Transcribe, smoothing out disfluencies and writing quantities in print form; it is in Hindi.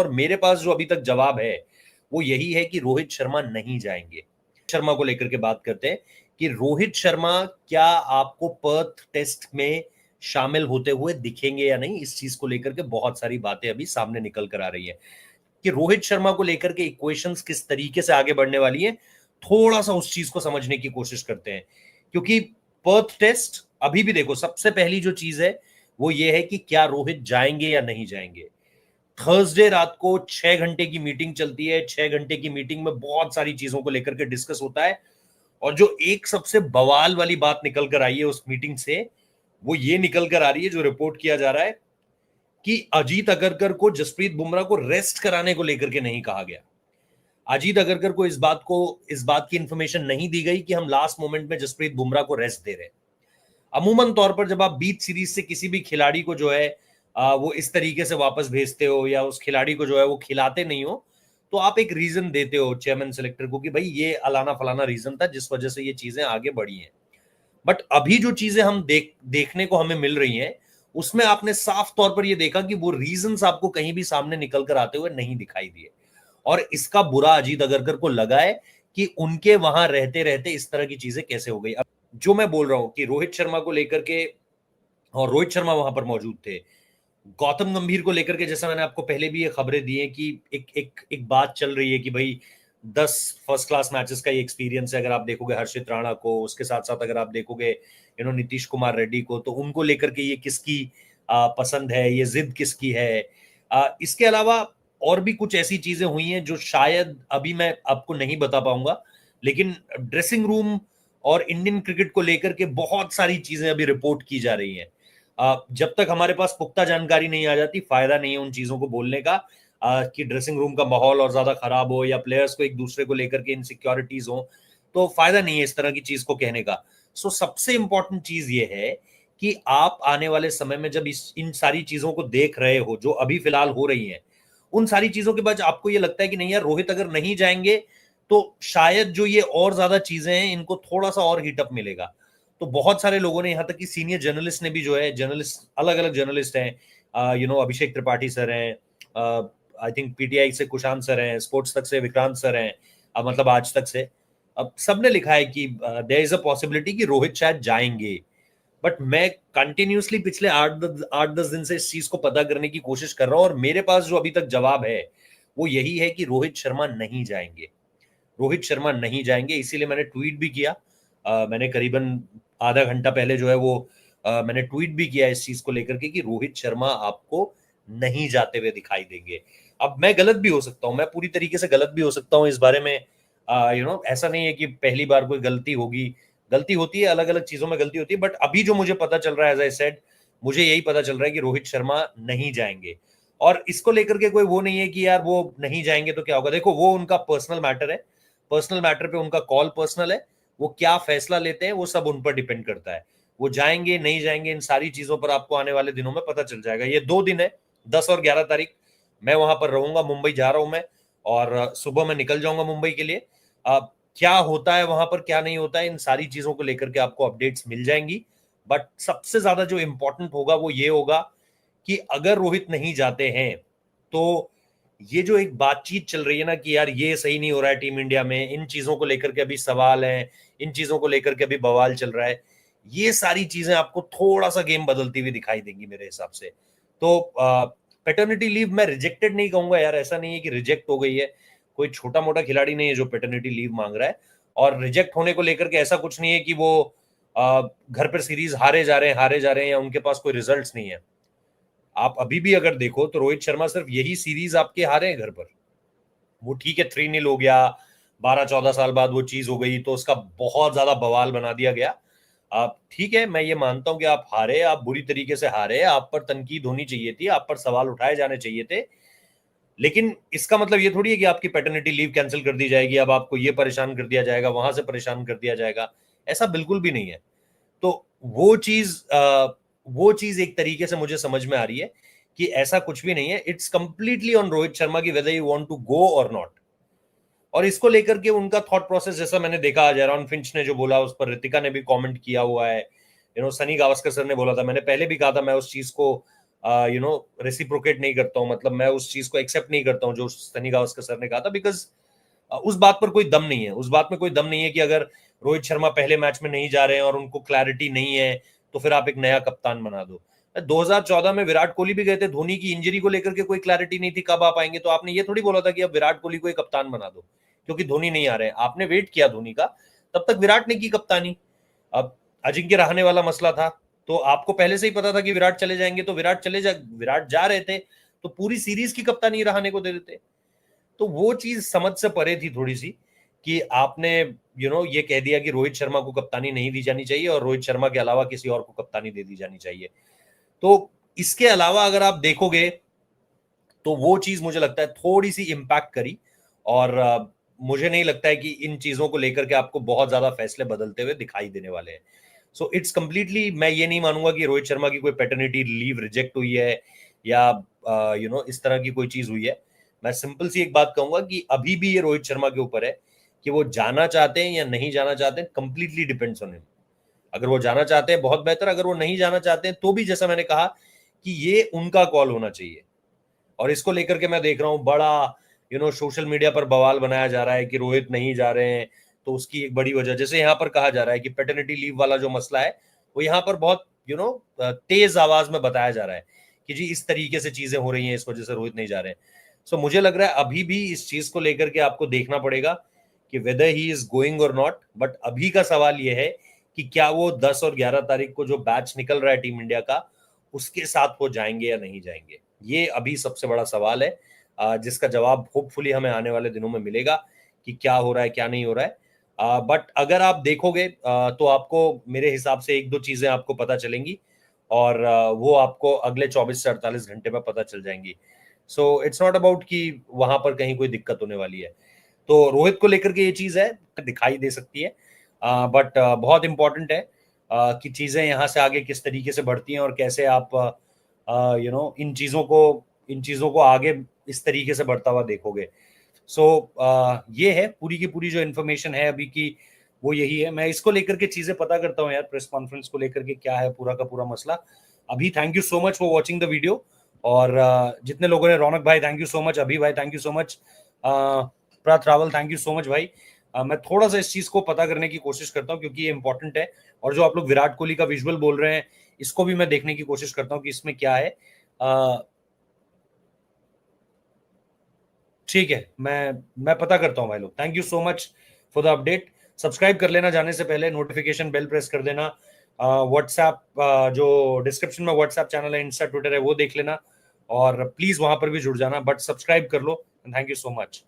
और मेरे पास जो अभी तक जवाब है वो यही है कि रोहित शर्मा नहीं जाएंगे। शर्मा को लेकर के बात करते हैं कि रोहित शर्मा क्या आपको पर्थ टेस्ट में शामिल होते हुए दिखेंगे या नहीं। इस चीज को लेकर के बहुत सारी बातें अभी सामने निकल कर आ रही है कि रोहित शर्मा को लेकर के इक्वेशंस किस तरीके से आगे बढ़ने वाली है। थोड़ा सा उस चीज को समझने की कोशिश करते हैं क्योंकि पर्थ टेस्ट अभी भी देखो, सबसे पहली जो चीज है वो ये है कि क्या रोहित जाएंगे या नहीं जाएंगे। थर्सडे रात को 6 घंटे की मीटिंग चलती है। 6 घंटे की मीटिंग में बहुत सारी चीजों को लेकर के डिस्कस होता है और जो एक सबसे बवाल वाली बात निकल कर आई है उस मीटिंग से, वो ये निकल कर आ रही है, जो रिपोर्ट किया जा रहा है कि अजीत अगरकर को जसप्रीत बुमराह को रेस्ट कराने को लेकर के नहीं कहा गया। अजीत अगरकर को इस बात की इंफॉर्मेशन नहीं दी गई कि हम लास्ट मोमेंट में जसप्रीत बुमराह को रेस्ट दे रहे हैं। अमूमन तौर पर जब आप बीच सीरीज से किसी भी खिलाड़ी को जो है वो इस तरीके से वापस भेजते हो या उस खिलाड़ी को जो है वो खिलाते नहीं हो, तो आप एक रीजन देते हो चेयरमैन सेलेक्टर को कि भाई ये अलाना फलाना रीजन था जिस वजह से ये चीजें आगे बढ़ी हैं। बट अभी जो चीजें हम देखने को हमें मिल रही हैं उसमें आपने साफ तौर पर ये देखा कि वो रीजंस आपको कहीं भी सामने निकल कर आते हुए नहीं दिखाई दिए और इसका बुरा अजीत अगरकर को लगा है कि उनके वहां रहते रहते इस तरह की चीजें कैसे हो गई। अब जो मैं बोल रहा हूं कि रोहित शर्मा को लेकर के, और रोहित शर्मा वहां पर मौजूद थे, गौतम गंभीर को लेकर के जैसा मैंने आपको पहले भी ये खबरें दी है कि एक बात चल रही है कि भाई 10 फर्स्ट क्लास मैचेस का ये एक्सपीरियंस है। अगर आप देखोगे हर्षित राणा को, उसके साथ साथ अगर आप देखोगे नीतीश कुमार रेड्डी को, तो उनको लेकर के ये किसकी पसंद है, ये जिद किसकी है। इसके अलावा और भी कुछ ऐसी चीजें हुई हैं जो शायद अभी मैं आपको नहीं बता पाऊंगा, लेकिन ड्रेसिंग रूम और इंडियन क्रिकेट को लेकर के बहुत सारी चीजें अभी रिपोर्ट की जा रही हैं। जब तक हमारे पास पुख्ता जानकारी नहीं आ जाती, फायदा नहीं है उन चीजों को बोलने का कि ड्रेसिंग रूम का माहौल और ज्यादा खराब हो या प्लेयर्स को एक दूसरे को लेकर के इनसिक्योरिटीज हो, तो फायदा नहीं है इस तरह की चीज को कहने का। सो सबसे इंपॉर्टेंट चीज ये है कि आप आने वाले समय में जब इन सारी चीजों को देख रहे हो जो अभी फिलहाल हो रही हैं, उन सारी चीजों के बाद आपको ये लगता है कि नहीं यार, रोहित अगर नहीं जाएंगे तो शायद जो ये और ज्यादा चीजें हैं इनको थोड़ा सा और हीटअप मिलेगा। तो बहुत सारे लोगों ने, यहाँ तक कि सीनियर जर्नलिस्ट ने भी जो है, जर्नलिस्ट अलग अलग जर्नलिस्ट हैं, अभिषेक त्रिपाठी सर हैं, आई थिंक पीटीआई से कुशांत सर हैं, स्पोर्ट्स तक से विक्रांत सर हैं, मतलब आज तक से, अब सबने लिखा है कि देयर इज अ पॉसिबिलिटी कि रोहित शायद जाएंगे। बट मैं कंटिन्यूसली पिछले 8-10 दिन से इस चीज को पता करने की कोशिश कर रहा हूं और मेरे पास जो अभी तक जवाब है वो यही है कि रोहित शर्मा नहीं जाएंगे। रोहित शर्मा नहीं जाएंगे, इसीलिए मैंने ट्वीट भी किया। मैंने करीबन आधा घंटा पहले जो है वो मैंने ट्वीट भी किया इस चीज को लेकर के कि रोहित शर्मा आपको नहीं जाते हुए दिखाई देंगे। अब मैं गलत भी हो सकता हूं, मैं पूरी तरीके से गलत भी हो सकता हूं इस बारे में। ऐसा नहीं है कि पहली बार कोई गलती होगी, गलती होती है, अलग अलग चीजों में गलती होती है। बट अभी जो मुझे पता चल रहा है, एज आई सेड, मुझे यही पता चल रहा है कि रोहित शर्मा नहीं जाएंगे। और इसको लेकर के कोई वो नहीं है कि यार वो नहीं जाएंगे तो क्या होगा। देखो, वो उनका पर्सनल मैटर है, पर्सनल मैटर पे उनका कॉल पर्सनल है, वो क्या फैसला लेते हैं वो सब उन पर डिपेंड करता है। वो जाएंगे नहीं जाएंगे इन सारी चीजों पर आपको आने वाले दिनों में पता चल जाएगा। ये 2 दिन है, 10 और 11 तारीख, मैं वहां पर रहूंगा, मुंबई जा रहा हूं मैं, और सुबह मैं निकल जाऊंगा मुंबई के लिए। क्या होता है वहां पर, क्या नहीं होता है, इन सारी चीजों को लेकर के आपको अपडेट्स मिल जाएंगी। बट सबसे ज्यादा जो इंपॉर्टेंट होगा वो ये होगा कि अगर रोहित नहीं जाते हैं तो ये जो एक बातचीत चल रही है ना कि यार ये सही नहीं हो रहा है टीम इंडिया में, इन चीजों को लेकर के अभी सवाल है, इन चीजों को लेकर के अभी बवाल चल रहा है, ये सारी चीजें आपको थोड़ा सा गेम बदलती हुई दिखाई देंगी मेरे हिसाब से। तो पैटर्निटी लीव मैं रिजेक्टेड नहीं कहूंगा यार, ऐसा नहीं है कि रिजेक्ट हो गई है। कोई छोटा मोटा खिलाड़ी नहीं है जो पैटर्निटी लीव मांग रहा है। और रिजेक्ट होने को लेकर के ऐसा कुछ नहीं है कि वो घर पर सीरीज हारे जा रहे हैं या उनके पास कोई रिजल्ट्स नहीं है। आप अभी भी अगर देखो तो रोहित शर्मा सिर्फ यही सीरीज आपके हारे हैं घर पर। वो ठीक है 3-0 हो गया, 12-14 साल बाद वो चीज हो गई तो उसका बहुत ज्यादा बवाल बना दिया गया। आप ठीक है, मैं ये मानता हूं कि आप हारे, आप बुरी तरीके से हारे, आप पर तनकीद होनी चाहिए थी, आप पर सवाल उठाए जाने चाहिए थे। लेकिन इसका मतलब ये थोड़ी है कि आपकी पैटर्निटी लीव कैंसिल कर दी जाएगी, अब आपको ये परेशान कर दिया जाएगा, वहां से परेशान कर दिया जाएगा, ऐसा बिल्कुल भी नहीं है। तो वो चीज एक तरीके से मुझे समझ में आ रही है कि ऐसा कुछ भी नहीं है। It's completely on Rohit Sharma की whether you want to go और नॉट। और इसको लेकर के उनका थॉट प्रोसेस जैसा मैंने देखा, आज एरॉन फिंच ने जो बोला उस पर ऋतिका ने भी कमेंट किया हुआ है, सनी गावस्कर सर ने बोला था, मैंने पहले भी कहा था, मैं उस चीज को रेसिप्रोकेट नहीं करता हूं, मतलब मैं उस चीज को एक्सेप्ट नहीं करता हूं जो सनी गावस्कर सर ने कहा था, बिकॉज उस बात पर कोई दम नहीं है। उस बात में कोई दम नहीं है कि अगर रोहित शर्मा पहले मैच में नहीं जा रहे हैं और उनको क्लैरिटी नहीं है तो फिर आप एक नया कप्तान बना दो। 2014 में विराट कोहली भी गए थे, धोनी की इंजरी को लेकर के कोई क्लैरिटी नहीं थी कब आप आएंगे, तो आपने ये थोड़ी बोला था कि अब विराट कोहली को एक कप्तान बना दो क्योंकि धोनी नहीं आ रहे हैं। आपने वेट किया धोनी का, तब तक विराट ने की कप्तानी। अब अजिंक्य रहाणे वाला मसला था, तो आपको पहले से ही पता था कि विराट चले जाएंगे, तो विराट जा रहे थे तो पूरी सीरीज की कप्तानी रहाणे को दे देते। तो वो चीज समझ से परे थी थोड़ी सी, कि आपने ये कह दिया कि रोहित शर्मा को कप्तानी नहीं दी जानी चाहिए और रोहित शर्मा के अलावा किसी और को कप्तानी दे दी जानी चाहिए। तो इसके अलावा अगर आप देखोगे तो वो चीज मुझे लगता है थोड़ी सी इंपैक्ट करी, और मुझे नहीं लगता है कि इन चीजों को लेकर के आपको बहुत ज्यादा फैसले बदलते हुए दिखाई देने वाले हैं। सो इट्स कंप्लीटली, मैं ये नहीं मानूंगा कि रोहित शर्मा की कोई पैटर्निटी लीव रिजेक्ट हुई है या इस तरह की कोई चीज हुई है। मैं सिंपल सी एक बात कहूंगा कि अभी भी ये रोहित शर्मा के ऊपर है कि वो जाना चाहते हैं या नहीं जाना चाहते हैं, कंप्लीटली डिपेंड्स ऑन हिम। अगर वो जाना चाहते हैं बहुत बेहतर, अगर वो नहीं जाना चाहते हैं तो भी जैसा मैंने कहा कि ये उनका कॉल होना चाहिए। और इसको लेकर के मैं देख रहा हूं बड़ा सोशल मीडिया पर बवाल बनाया जा रहा है कि रोहित नहीं जा रहे हैं, तो उसकी एक बड़ी वजह, जैसे यहाँ पर कहा जा रहा है कि पैटर्निटी लीव वाला जो मसला है वो यहाँ पर बहुत तेज आवाज में बताया जा रहा है कि जी इस तरीके से चीजें हो रही हैं, इस वजह से रोहित नहीं जा रहे हैं। सो मुझे लग रहा है अभी भी इस चीज को लेकर के आपको देखना पड़ेगा कि वेदर ही इज गोइंग और नॉट। बट अभी का सवाल यह है कि क्या वो 10 और 11 तारीख को जो बैच निकल रहा है टीम इंडिया का, उसके साथ वो जाएंगे या नहीं जाएंगे, ये अभी सबसे बड़ा सवाल है, जिसका जवाब होपफुली हमें आने वाले दिनों में मिलेगा कि क्या हो रहा है क्या नहीं हो रहा है। बट अगर आप देखोगे तो आपको मेरे हिसाब से एक दो चीजें आपको पता चलेंगी, और वो आपको अगले 24 से 48 घंटे में पता चल जाएंगी। सो इट्स नॉट अबाउट कि वहां पर कहीं कोई दिक्कत होने वाली है। तो रोहित को लेकर के ये चीज है, दिखाई दे सकती है, बट बहुत इंपॉर्टेंट है कि चीजें यहाँ से आगे किस तरीके से बढ़ती हैं और कैसे आप इन चीजों को आगे इस तरीके से बढ़ता हुआ देखोगे। सो ये है पूरी की पूरी जो इन्फॉर्मेशन है अभी की, वो यही है। मैं इसको लेकर के चीजें पता करता हूँ यार, प्रेस कॉन्फ्रेंस को लेकर के क्या है पूरा का पूरा मसला। अभी thank you so much for watching the video, और जितने लोगों ने, रौनक भाई थैंक यू सो मच, अभी भाई थैंक यू सो मच, प्रात Rawal thank you so much भाई। मैं थोड़ा सा इस चीज को पता करने की कोशिश करता हूँ क्योंकि ये इंपॉर्टेंट है, और जो आप लोग विराट कोहली का विजुअल बोल रहे हैं इसको भी मैं देखने की कोशिश करता हूँ कि इसमें क्या है। ठीक है, मैं पता करता हूँ भाई लोग। Thank you so much for the update. Subscribe कर लेना जाने से पहले, नोटिफिकेशन बेल प्रेस कर देना। व्हाट्सएप जो डिस्क्रिप्शन में व्हाट्सएप चैनल है, इंस्टा ट्विटर है, वो देख लेना, और प्लीज वहां पर भी जुड़ जाना, बट सब्सक्राइब कर लो। Thank you so much.